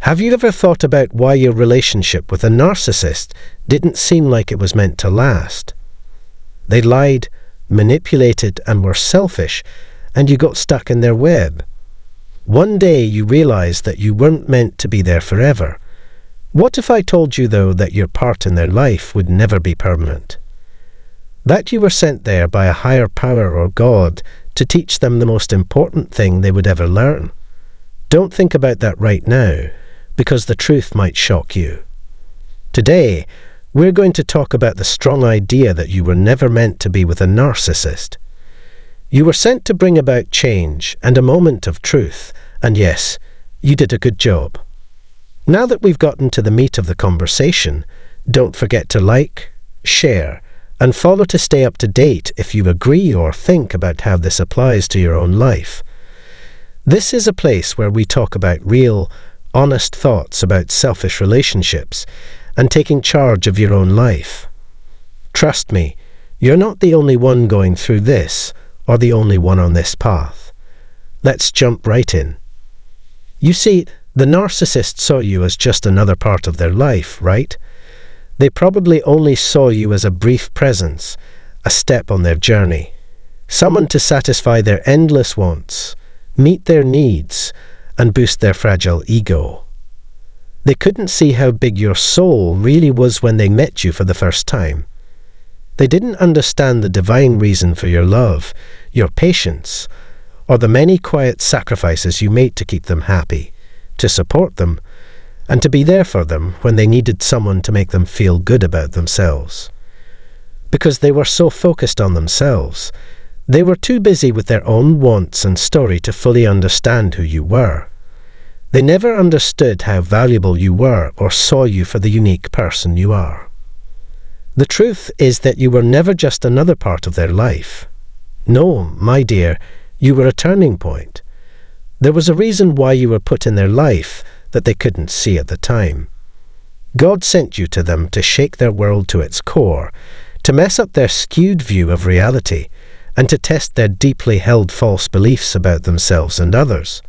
Have you ever thought about why your relationship with a narcissist didn't seem like it was meant to last? They lied, manipulated, and were selfish, and you got stuck in their web. One day you realized that you weren't meant to be there forever. What if I told you, though, that your part in their life would never be permanent? That you were sent there by a higher power or God to teach them the most important thing they would ever learn? Don't think about that right now, because the truth might shock you. Today, we're going to talk about the strong idea that you were never meant to be with a narcissist. You were sent to bring about change and a moment of truth, and yes, you did a good job. Now that we've gotten to the meat of the conversation, don't forget to like, share, and follow to stay up to date if you agree or think about how this applies to your own life. This is a place where we talk about real, honest thoughts about selfish relationships and taking charge of your own life. Trust me, you're not the only one going through this or the only one on this path. Let's jump right in. You see, the narcissist saw you as just another part of their life, right? They probably only saw you as a brief presence, a step on their journey, someone to satisfy their endless wants, meet their needs, and boost their fragile ego. They couldn't see how big your soul really was when they met you for the first time. They didn't understand the divine reason for your love, your patience, or the many quiet sacrifices you made to keep them happy, to support them, and to be there for them when they needed someone to make them feel good about themselves. Because they were so focused on themselves, they were too busy with their own wants and story to fully understand who you were. They never understood how valuable you were or saw you for the unique person you are. The truth is that you were never just another part of their life. No, my dear, you were a turning point. There was a reason why you were put in their life that they couldn't see at the time. God sent you to them to shake their world to its core, to mess up their skewed view of reality, and to test their deeply held false beliefs about themselves and others.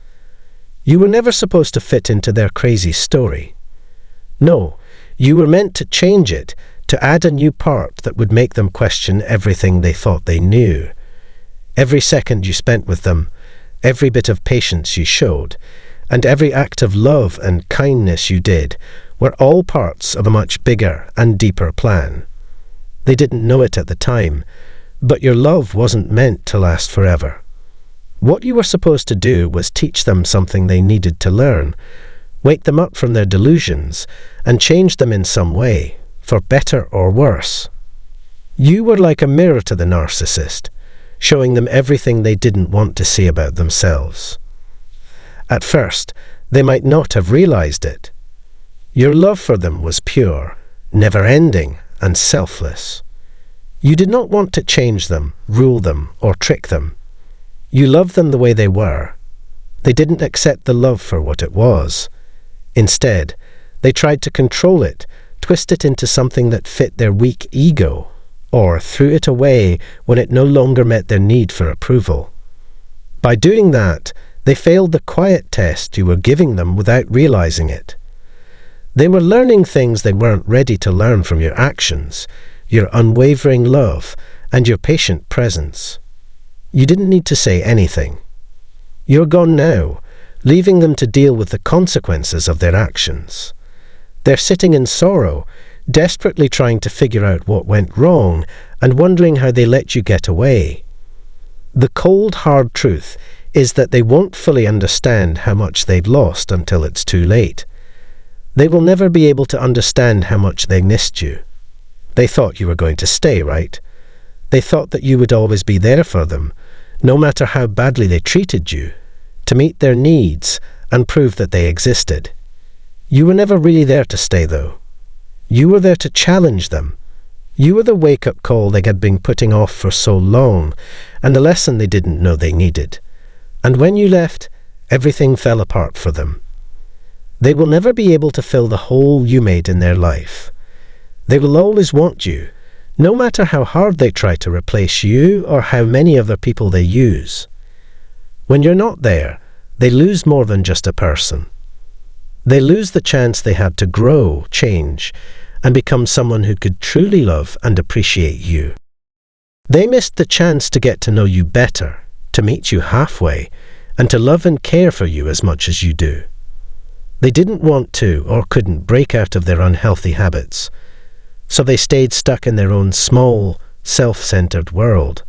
You were never supposed to fit into their crazy story. No, you were meant to change it, to add a new part that would make them question everything they thought they knew. Every second you spent with them, every bit of patience you showed, and every act of love and kindness you did were all parts of a much bigger and deeper plan. They didn't know it at the time, but your love wasn't meant to last forever. What you were supposed to do was teach them something they needed to learn, wake them up from their delusions, and change them in some way, for better or worse. You were like a mirror to the narcissist, showing them everything they didn't want to see about themselves. At first, they might not have realized it. Your love for them was pure, never-ending, and selfless. You did not want to change them, rule them, or trick them. You loved them the way they were. They didn't accept the love for what it was. Instead, they tried to control it, twist it into something that fit their weak ego, or threw it away when it no longer met their need for approval. By doing that, they failed the quiet test you were giving them without realizing it. They were learning things they weren't ready to learn from your actions, your unwavering love, and your patient presence. You didn't need to say anything. You're gone now, leaving them to deal with the consequences of their actions. They're sitting in sorrow, desperately trying to figure out what went wrong and wondering how they let you get away. The cold, hard truth is that they won't fully understand how much they've lost until it's too late. They will never be able to understand how much they missed you. They thought you were going to stay, right? They thought that you would always be there for them, no matter how badly they treated you, to meet their needs and prove that they existed. You were never really there to stay, though. You were there to challenge them. You were the wake-up call they had been putting off for so long, and the lesson they didn't know they needed. And when you left, everything fell apart for them. They will never be able to fill the hole you made in their life. They will always want you, no matter how hard they try to replace you or how many other people they use. When you're not there, they lose more than just a person. They lose the chance they had to grow, change, and become someone who could truly love and appreciate you. They missed the chance to get to know you better, to meet you halfway, and to love and care for you as much as you do. They didn't want to or couldn't break out of their unhealthy habits, so they stayed stuck in their own small, self-centered world.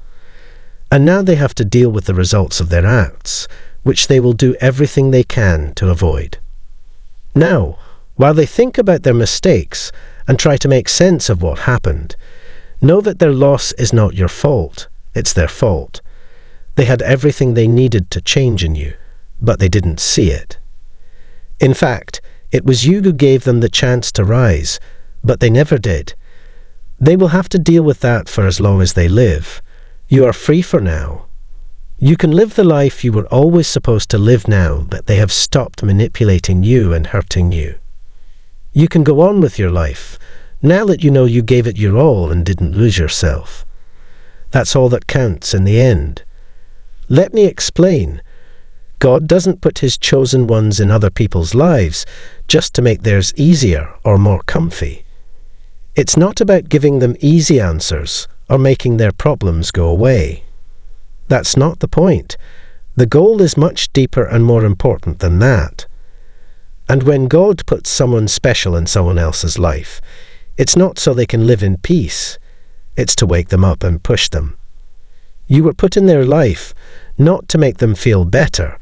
And now they have to deal with the results of their acts, which they will do everything they can to avoid. Now, while they think about their mistakes and try to make sense of what happened, know that their loss is not your fault, it's their fault. They had everything they needed to change in you, but they didn't see it. In fact, it was you who gave them the chance to rise, but they never did. They will have to deal with that for as long as they live. You are free for now. You can live the life you were always supposed to live now that they have stopped manipulating you and hurting you. You can go on with your life, now that you know you gave it your all and didn't lose yourself. That's all that counts in the end. Let me explain. God doesn't put his chosen ones in other people's lives just to make theirs easier or more comfy. It's not about giving them easy answers or making their problems go away. That's not the point. The goal is much deeper and more important than that. And when God puts someone special in someone else's life, it's not so they can live in peace. It's to wake them up and push them. You were put in their life not to make them feel better,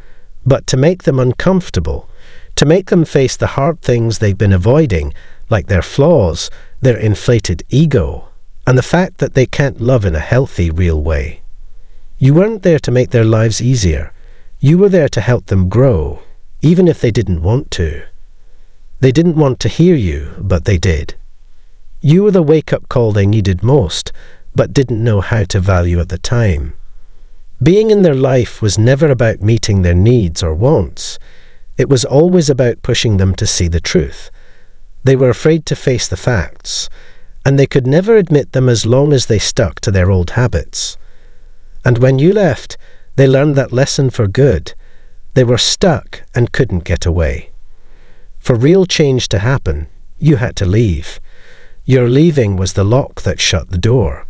but to make them uncomfortable, to make them face the hard things they've been avoiding, like their flaws, their inflated ego, and the fact that they can't love in a healthy, real way. You weren't there to make their lives easier. You were there to help them grow, even if they didn't want to. They didn't want to hear you, but they did. You were the wake-up call they needed most, but didn't know how to value at the time. Being in their life was never about meeting their needs or wants. It was always about pushing them to see the truth. They were afraid to face the facts, and they could never admit them as long as they stuck to their old habits. And when you left, they learned that lesson for good. They were stuck and couldn't get away. For real change to happen, you had to leave. Your leaving was the lock that shut the door.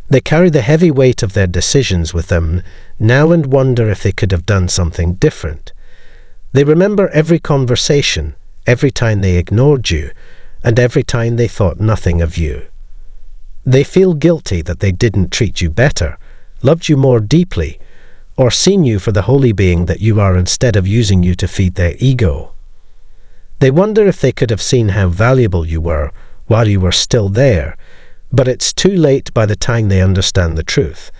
They carry the heavy weight of their decisions with them now and wonder if they could have done something different. They remember every conversation, every time they ignored you, and every time they thought nothing of you. They feel guilty that they didn't treat you better, loved you more deeply, or seen you for the holy being that you are instead of using you to feed their ego. They wonder if they could have seen how valuable you were while you were still there, but it's too late by the time they understand the truth.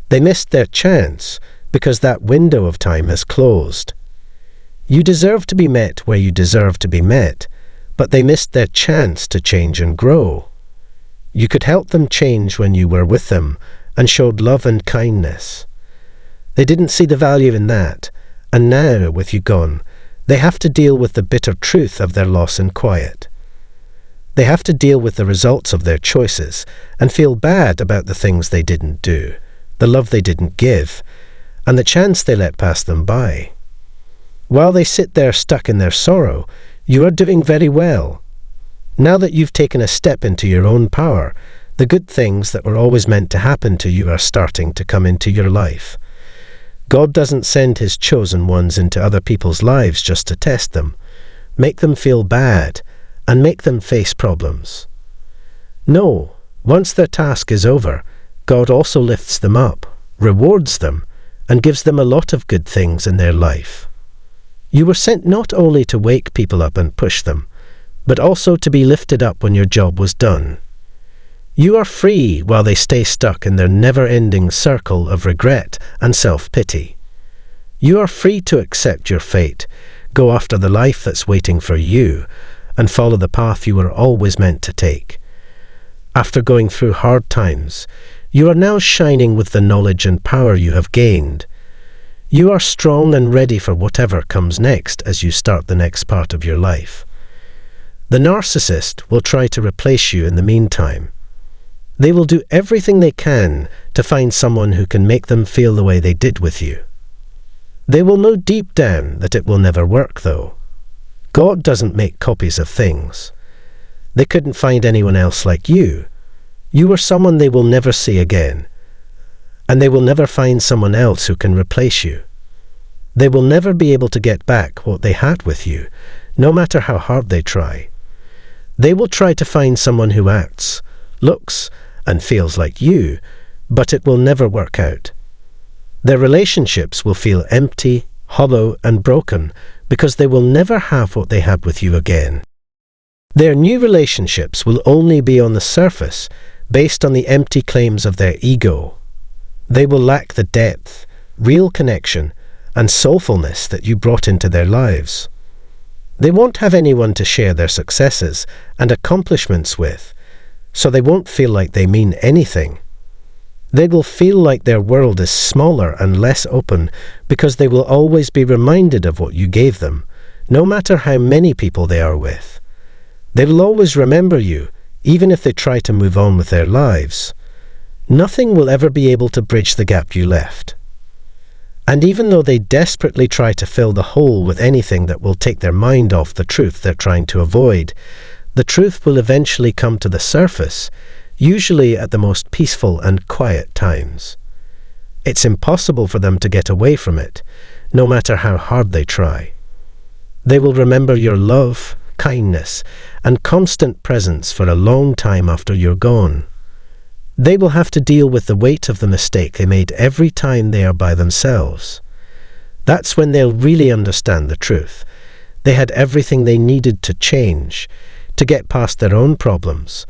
They missed their chance because that window of time has closed. You deserve to be met where you deserve to be met, but they missed their chance to change and grow. You could help them change when you were with them and showed love and kindness. They didn't see the value in that, and now, with you gone, they have to deal with the bitter truth of their loss in quiet. They have to deal with the results of their choices and feel bad about the things they didn't do, the love they didn't give, and the chance they let pass them by. While they sit there stuck in their sorrow, you are doing very well. Now that you've taken a step into your own power, the good things that were always meant to happen to you are starting to come into your life. God doesn't send his chosen ones into other people's lives just to test them, make them feel bad, and make them face problems. No, once their task is over, God also lifts them up, rewards them, and gives them a lot of good things in their life. You were sent not only to wake people up and push them, but also to be lifted up when your job was done. You are free while they stay stuck in their never-ending circle of regret and self-pity. You are free to accept your fate, go after the life that's waiting for you, and follow the path you were always meant to take. After going through hard times, you are now shining with the knowledge and power you have gained. You are strong and ready for whatever comes next as you start the next part of your life. The narcissist will try to replace you in the meantime. They will do everything they can to find someone who can make them feel the way they did with you. They will know deep down that it will never work, though. God doesn't make copies of things. They couldn't find anyone else like you. You were someone they will never see again. And they will never find someone else who can replace you. They will never be able to get back what they had with you, no matter how hard they try. They will try to find someone who acts, looks, and feels like you, but it will never work out. Their relationships will feel empty, hollow, and broken because they will never have what they had with you again. Their new relationships will only be on the surface, based on the empty claims of their ego. They will lack the depth, real connection, and soulfulness that you brought into their lives. They won't have anyone to share their successes and accomplishments with, so they won't feel like they mean anything. They will feel like their world is smaller and less open because they will always be reminded of what you gave them, no matter how many people they are with. They will always remember you, even if they try to move on with their lives. Nothing will ever be able to bridge the gap you left. And even though they desperately try to fill the hole with anything that will take their mind off the truth they're trying to avoid, the truth will eventually come to the surface, usually at the most peaceful and quiet times. It's impossible for them to get away from it, no matter how hard they try. They will remember your love, kindness, and constant presence for a long time after you're gone. They will have to deal with the weight of the mistake they made every time they are by themselves. That's when they'll really understand the truth. They had everything they needed to change, to get past their own problems,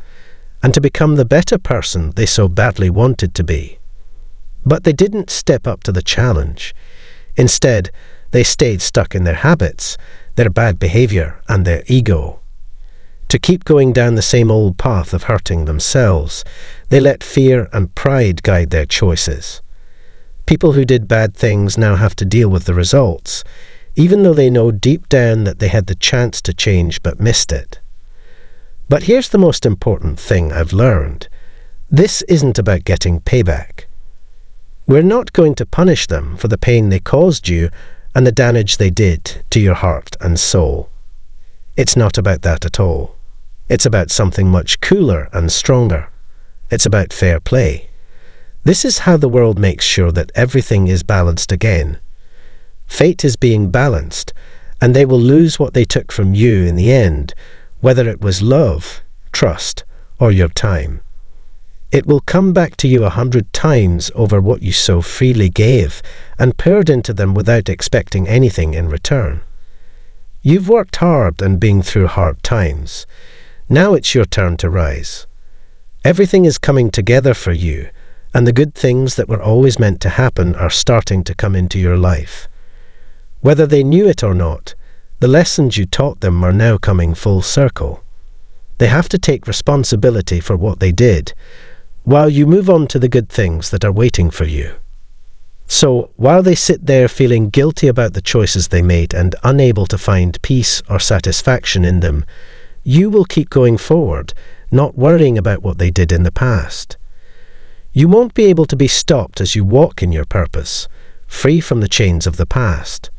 and to become the better person they so badly wanted to be. But they didn't step up to the challenge. Instead, they stayed stuck in their habits, their bad behavior, and their ego. To keep going down the same old path of hurting themselves, they let fear and pride guide their choices. People who did bad things now have to deal with the results, even though they know deep down that they had the chance to change but missed it. But here's the most important thing I've learned. This isn't about getting payback. We're not going to punish them for the pain they caused you and the damage they did to your heart and soul. It's not about that at all. It's about something much cooler and stronger. It's about fair play. This is how the world makes sure that everything is balanced again. Fate is being balanced, and they will lose what they took from you in the end, whether it was love, trust, or your time. It will come back to you 100 times over what you so freely gave and poured into them without expecting anything in return. You've worked hard and been through hard times. Now it's your turn to rise. Everything is coming together for you, and the good things that were always meant to happen are starting to come into your life. Whether they knew it or not, the lessons you taught them are now coming full circle. They have to take responsibility for what they did, while you move on to the good things that are waiting for you. So, while they sit there feeling guilty about the choices they made and unable to find peace or satisfaction in them, you will keep going forward, not worrying about what they did in the past. You won't be able to be stopped as you walk in your purpose, free from the chains of the past.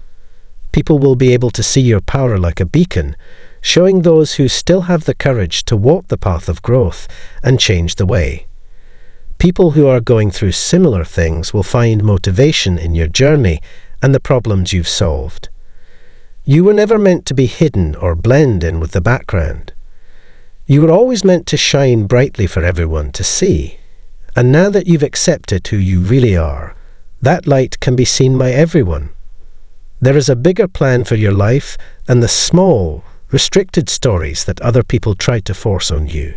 People will be able to see your power like a beacon, showing those who still have the courage to walk the path of growth and change the way. People who are going through similar things will find motivation in your journey and the problems you've solved. You were never meant to be hidden or blend in with the background. You were always meant to shine brightly for everyone to see. And now that you've accepted who you really are, that light can be seen by everyone. There is a bigger plan for your life than the small, restricted stories that other people tried to force on you.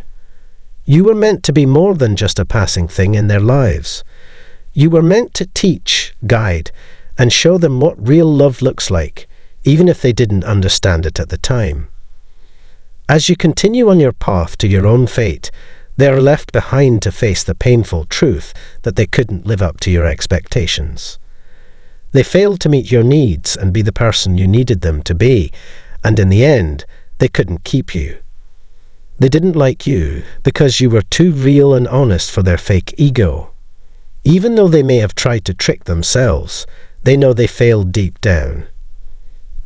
You were meant to be more than just a passing thing in their lives. You were meant to teach, guide, and show them what real love looks like, even if they didn't understand it at the time. As you continue on your path to your own fate, they are left behind to face the painful truth that they couldn't live up to your expectations. They failed to meet your needs and be the person you needed them to be, and in the end, they couldn't keep you. They didn't like you because you were too real and honest for their fake ego. Even though they may have tried to trick themselves, they know they failed deep down.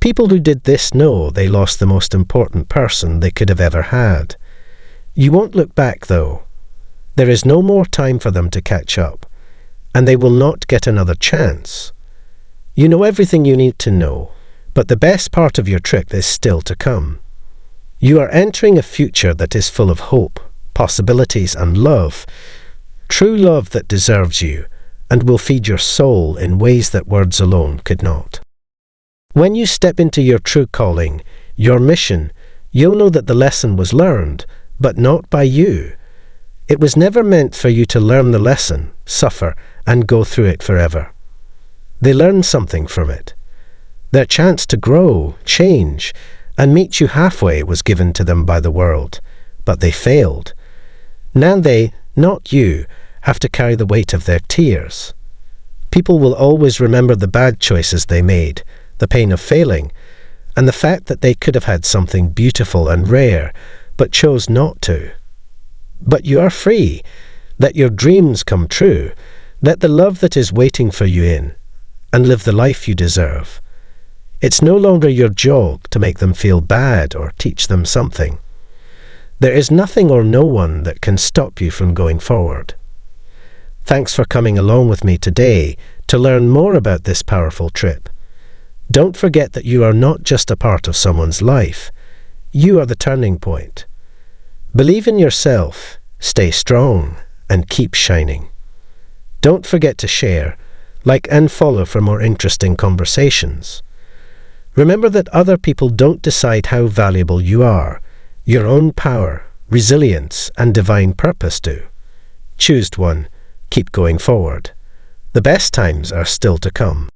People who did this know they lost the most important person they could have ever had. You won't look back, though. There is no more time for them to catch up, and they will not get another chance. You know everything you need to know, but the best part of your trip is still to come. You are entering a future that is full of hope, possibilities, and love. True love that deserves you and will feed your soul in ways that words alone could not. When you step into your true calling, your mission, you'll know that the lesson was learned, but not by you. It was never meant for you to learn the lesson, suffer, and go through it forever. They learned something from it. Their chance to grow, change, and meet you halfway was given to them by the world, but they failed. Now they, not you, have to carry the weight of their tears. People will always remember the bad choices they made, the pain of failing, and the fact that they could have had something beautiful and rare, but chose not to. But you are free. Let your dreams come true. Let the love that is waiting for you in, and live the life you deserve. It's no longer your job to make them feel bad or teach them something. There is nothing or no one that can stop you from going forward. Thanks for coming along with me today to learn more about this powerful trip. Don't forget that you are not just a part of someone's life. You are the turning point. Believe in yourself, stay strong, and keep shining. Don't forget to share, like, and follow for more interesting conversations. Remember that other people don't decide how valuable you are. Your own power, resilience, and divine purpose do. Choose one. Keep going forward. The best times are still to come.